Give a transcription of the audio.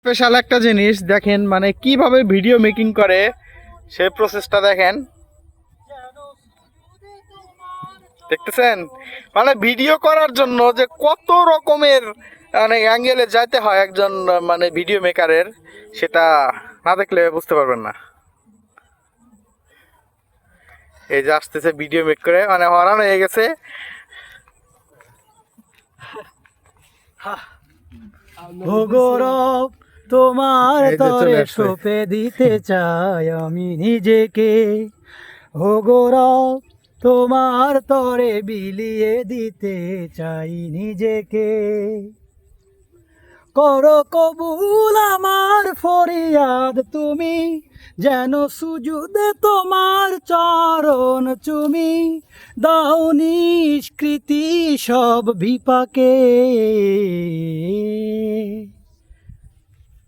Special একটা জিনিস দেখেন, মানে কিভাবে ভিডিও মেকিং করে সে প্রসেসটা দেখেন, দেখতেছেন? মানে ভিডিও করার জন্য যে কত রকমের মানে অ্যাঙ্গেলে যাইতে হয় একজন মানে ভিডিও মেকারের, সেটা না দেখলে বুঝতে পারবেন না। এই যে আসতেছে ভিডিও মেক করে, মানে হরান হয়ে গেছে। ও গৌরব, তোমার এই যে চলে তরে আসছে। সঁপে দিতে চাই আমি নিজেকে। ও গৌরব, তোমার তরে বিলিয়ে দিতে চাই নিজেকে। করো কবুল আমার ফরিয়াদ তুমি, যেন সুজুদে তোমার চরণ চুমি। দাও নিষ্কৃতি সব বিপাকে।